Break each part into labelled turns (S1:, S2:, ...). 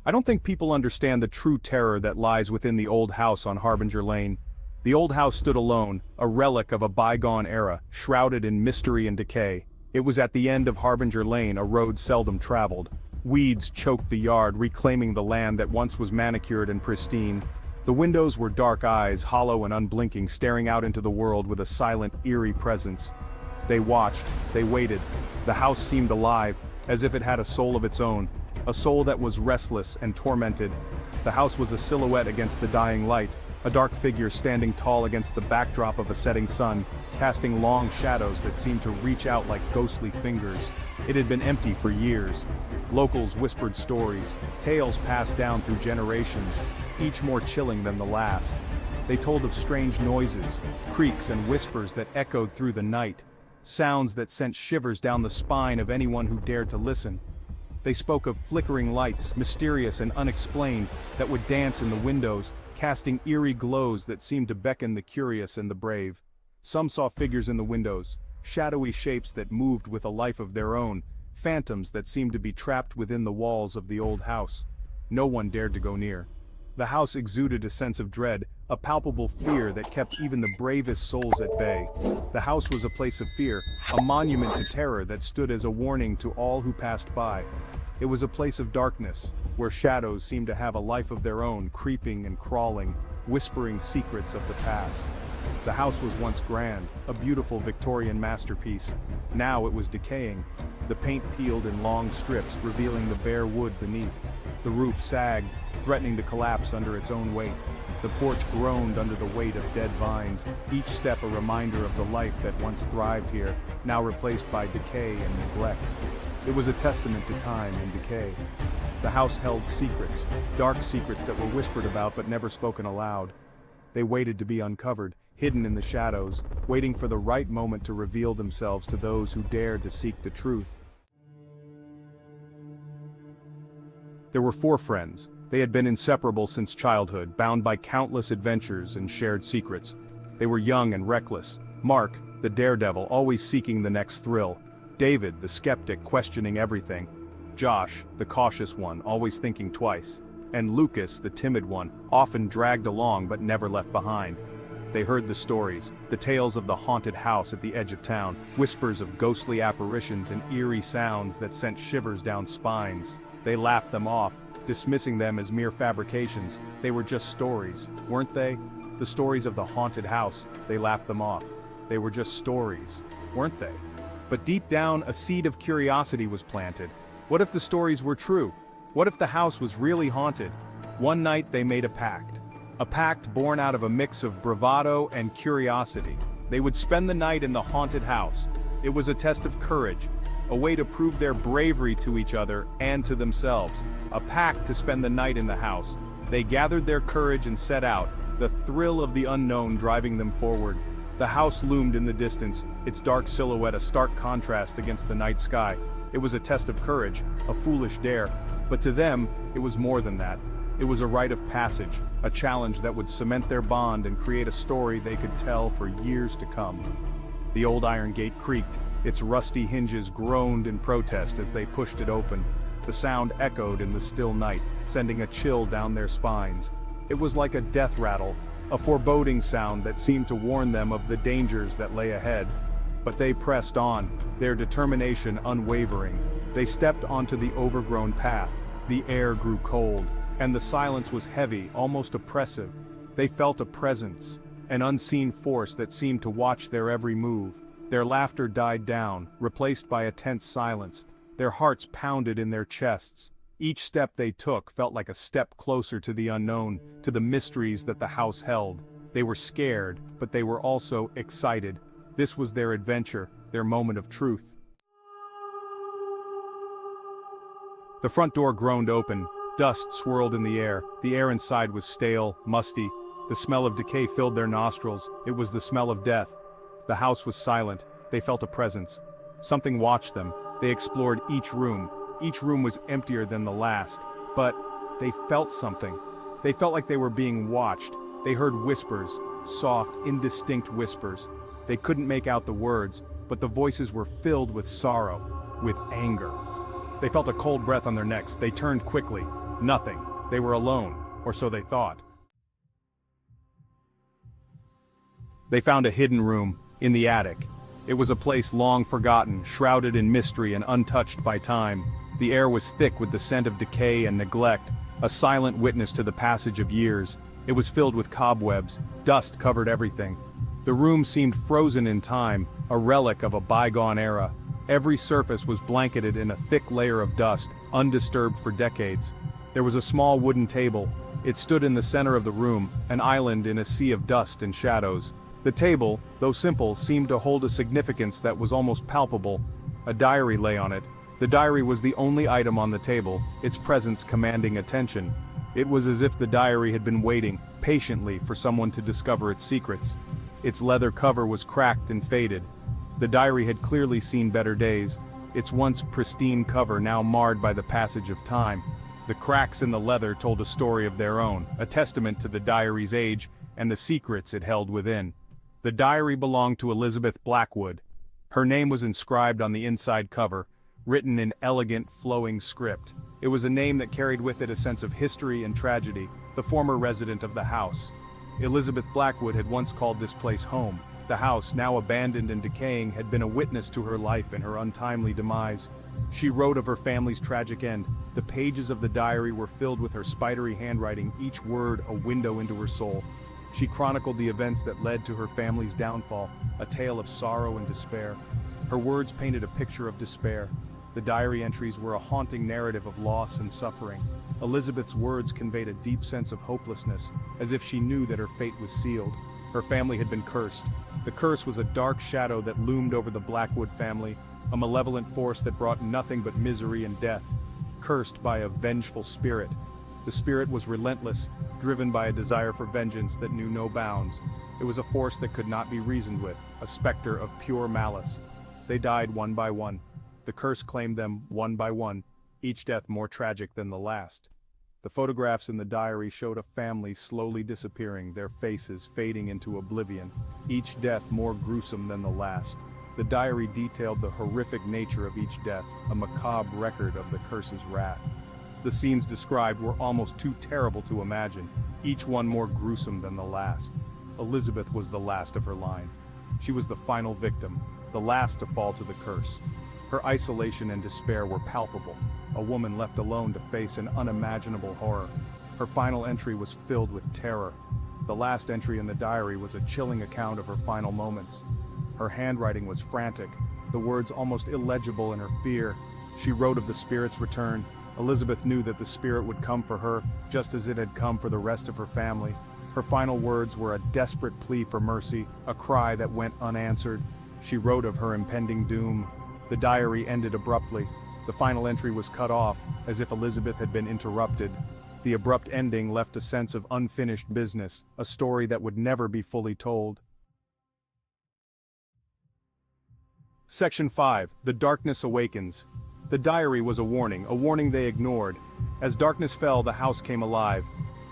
S1: I don't think people understand the true terror that lies within the old house on Harbinger Lane. The old house stood alone, a relic of a bygone era, shrouded in mystery and decay. It was at the end of Harbinger Lane, a road seldom traveled. Weeds choked the yard, reclaiming the land that once was manicured and pristine. The windows were dark eyes, hollow and unblinking, staring out into the world with a silent, eerie presence. They watched, they waited. The house seemed alive, as if it had a soul of its own, a soul that was restless and tormented. The house was a silhouette against the dying light, a dark figure standing tall against the backdrop of a setting sun, casting long shadows that seemed to reach out like ghostly fingers. It had been empty for years. Locals whispered stories, tales passed down through generations, each more chilling than the last. They told of strange noises, creaks and whispers that echoed through the night, sounds that sent shivers down the spine of anyone who dared to listen. They spoke of flickering lights, mysterious and unexplained, that would dance in the windows, casting eerie glows that seemed to beckon the curious and the brave. Some saw figures in the windows, shadowy shapes that moved with a life of their own, phantoms that seemed to be trapped within the walls of the old house. No one dared to go near. The house exuded a sense of dread, a palpable fear that kept even the bravest souls at bay. The house was a place of fear, a monument to terror that stood as a warning to all who passed by. It was a place of darkness, where shadows seemed to have a life of their own, creeping and crawling, whispering secrets of the past. The house was once grand, a beautiful Victorian masterpiece. Now it was decaying. The paint peeled in long strips, revealing the bare wood beneath. The roof sagged, threatening to collapse under its own weight. The porch groaned under the weight of dead vines, each step a reminder of the life that once thrived here, now replaced by decay and neglect. It was a testament to time and decay. The house held secrets, dark secrets that were whispered about but never spoken aloud. They waited to be uncovered, hidden in the shadows, waiting for the right moment to reveal themselves to those who dared to seek the truth. There were 4 friends. They had been inseparable since childhood, bound by countless adventures and shared secrets. They were young and reckless. Mark, the daredevil, always seeking the next thrill. David, the skeptic, questioning everything. Josh, the cautious one, always thinking twice. And Lucas, the timid one, often dragged along but never left behind. They heard the stories, the tales of the haunted house at the edge of town, whispers of ghostly apparitions and eerie sounds that sent shivers down spines. They laughed them off, dismissing them as mere fabrications. They were just stories, weren't they? The stories of the haunted house, they laughed them off. They were just stories, weren't they? But deep down, a seed of curiosity was planted. What if the stories were true? What if the house was really haunted? One night they made a pact. A pact born out of a mix of bravado and curiosity. They would spend the night in the haunted house. It was a test of courage, a way to prove their bravery to each other and to themselves. A pact to spend the night in the house. They gathered their courage and set out, the thrill of the unknown driving them forward. The house loomed in the distance, its dark silhouette a stark contrast against the night sky. It was a test of courage, a foolish dare, but to them, it was more than that. It was a rite of passage, a challenge that would cement their bond and create a story they could tell for years to come. The old iron gate creaked, its rusty hinges groaned in protest as they pushed it open. The sound echoed in the still night, sending a chill down their spines. It was like a death rattle, a foreboding sound that seemed to warn them of the dangers that lay ahead. But they pressed on, their determination unwavering. They stepped onto the overgrown path. The air grew cold, and the silence was heavy, almost oppressive. They felt a presence, an unseen force that seemed to watch their every move. Their laughter died down, replaced by a tense silence. Their hearts pounded in their chests. Each step they took felt like a step closer to the unknown, to the mysteries that the house held. They were scared, but they were also excited. This was their adventure, their moment of truth. The front door groaned open. Dust swirled in the air. The air inside was stale, musty. The smell of decay filled their nostrils. It was the smell of death. The house was silent. They felt a presence. Something watched them. They explored each room. Each room was emptier than the last. But they felt something. They felt like they were being watched. They heard whispers, soft, indistinct whispers. They couldn't make out the words, but the voices were filled with sorrow, with anger. They felt a cold breath on their necks. They turned quickly. Nothing. They were alone, or so they thought. They found a hidden room, in the attic. It was a place long forgotten, shrouded in mystery and untouched by time. The air was thick with the scent of decay and neglect, a silent witness to the passage of years. It was filled with cobwebs, dust covered everything. The room seemed frozen in time, a relic of a bygone era. Every surface was blanketed in a thick layer of dust, undisturbed for decades. There was a small wooden table. It stood in the center of the room, an island in a sea of dust and shadows. The table, though simple, seemed to hold a significance that was almost palpable. A diary lay on it. The diary was the only item on the table, its presence commanding attention. It was as if the diary had been waiting, patiently, for someone to discover its secrets. Its leather cover was cracked and faded. The diary had clearly seen better days, its once pristine cover now marred by the passage of time. The cracks in the leather told a story of their own, a testament to the diary's age and the secrets it held within. The diary belonged to Elizabeth Blackwood. Her name was inscribed on the inside cover, written in elegant, flowing script. It was a name that carried with it a sense of history and tragedy, the former resident of the house. Elizabeth Blackwood had once called this place home. The house, now abandoned and decaying, had been a witness to her life and her untimely demise. She wrote of her family's tragic end. The pages of the diary were filled with her spidery handwriting, each word a window into her soul. She chronicled the events that led to her family's downfall, a tale of sorrow and despair. Her words painted a picture of despair. The diary entries were a haunting narrative of loss and suffering. Elizabeth's words conveyed a deep sense of hopelessness, as if she knew that her fate was sealed. Her family had been cursed. The curse was a dark shadow that loomed over the Blackwood family, a malevolent force that brought nothing but misery and death, cursed by a vengeful spirit. The spirit was relentless, driven by a desire for vengeance that knew no bounds. It was a force that could not be reasoned with, a specter of pure malice. They died one by one. The curse claimed them one by one, each death more tragic than the last. The photographs in the diary showed a family slowly disappearing, their faces fading into oblivion, each death more gruesome than the last. The diary detailed the horrific nature of each death, a macabre record of the curse's wrath. The scenes described were almost too terrible to imagine, each one more gruesome than the last. Elizabeth was the last of her line. She was the final victim, the last to fall to the curse. Her isolation and despair were palpable, a woman left alone to face an unimaginable horror. Her final entry was filled with terror. The last entry in the diary was a chilling account of her final moments. Her handwriting was frantic, the words almost illegible in her fear. She wrote of the spirit's return. Elizabeth knew that the spirit would come for her, just as it had come for the rest of her family. Her final words were a desperate plea for mercy, a cry that went unanswered. She wrote of her impending doom. The diary ended abruptly. The final entry was cut off, as if Elizabeth had been interrupted. The abrupt ending left a sense of unfinished business, a story that would never be fully told. Section 5. The Darkness Awakens. The diary was a warning they ignored. As darkness fell, the house came alive.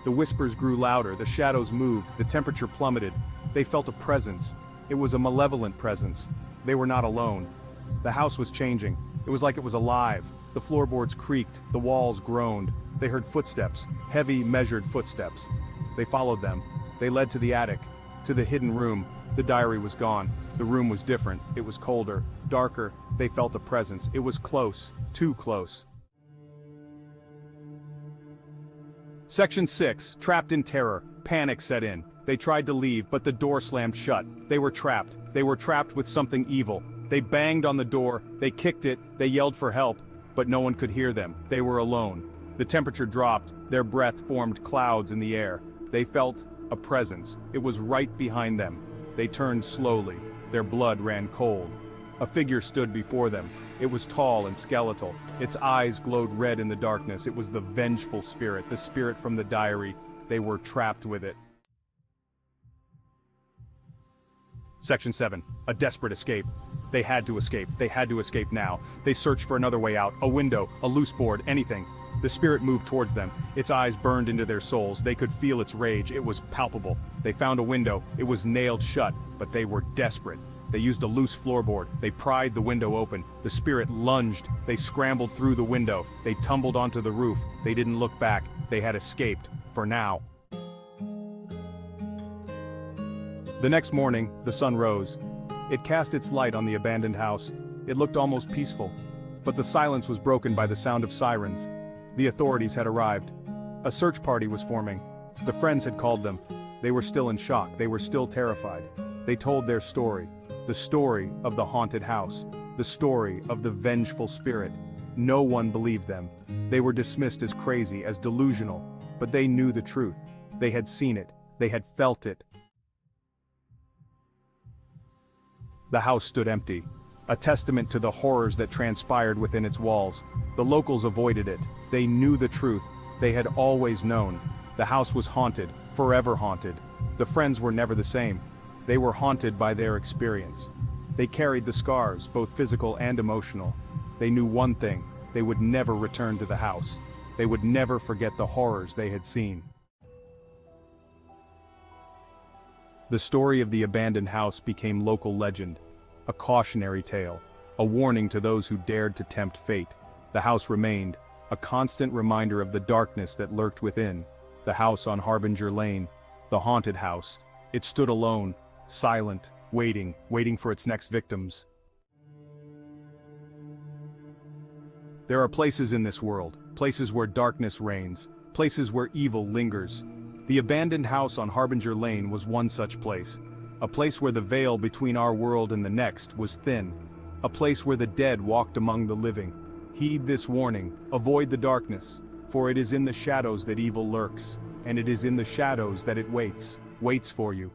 S1: The whispers grew louder, the shadows moved, the temperature plummeted. They felt a presence. It was a malevolent presence. They were not alone. The house was changing. It was like it was alive. The floorboards creaked, the walls groaned. They heard footsteps, heavy, measured footsteps. They followed them. They led to the attic, to the hidden room. The diary was gone. The room was different. It was colder, darker. They felt a presence. It was close, too close. Section 6. Trapped in terror. Panic set in. They tried to leave, but the door slammed shut. They were trapped. They were trapped with something evil. They banged on the door, they kicked it, they yelled for help, but no one could hear them. They were alone. The temperature dropped, their breath formed clouds in the air. They felt a presence. It was right behind them. They turned slowly. Their blood ran cold. A figure stood before them. It was tall and skeletal. Its eyes glowed red in the darkness. It was the vengeful spirit, the spirit from the diary. They were trapped with it. Section 7. A desperate escape. They had to escape. They had to escape now. They searched for another way out, a window, a loose board, anything. The spirit moved towards them. Its eyes burned into their souls. They could feel its rage. It was palpable. They found a window. It was nailed shut, but they were desperate. They used a loose floorboard. They pried the window open. The spirit lunged. They scrambled through the window. They tumbled onto the roof. They didn't look back. They had escaped, for now. The next morning, the sun rose. It cast its light on the abandoned house. It looked almost peaceful. But the silence was broken by the sound of sirens. The authorities had arrived. A search party was forming. The friends had called them. They were still in shock. They were still terrified. They told their story. The story of the haunted house. The story of the vengeful spirit. No one believed them. They were dismissed as crazy, as delusional. But they knew the truth. They had seen it. They had felt it. The house stood empty, a testament to the horrors that transpired within its walls. The locals avoided it. They knew the truth. They had always known. The house was haunted, forever haunted. The friends were never the same. They were haunted by their experience. They carried the scars, both physical and emotional. They knew one thing: they would never return to the house. They would never forget the horrors they had seen. The story of the abandoned house became local legend, a cautionary tale, a warning to those who dared to tempt fate. The house remained, a constant reminder of the darkness that lurked within. The house on Harbinger Lane, the haunted house. It stood alone, silent, waiting for its next victims. There are places in this world, places where darkness reigns, places where evil lingers. The abandoned house on Harbinger Lane was one such place. A place where the veil between our world and the next was thin. A place where the dead walked among the living. Heed this warning, avoid the darkness, for it is in the shadows that evil lurks, and it is in the shadows that it waits for you.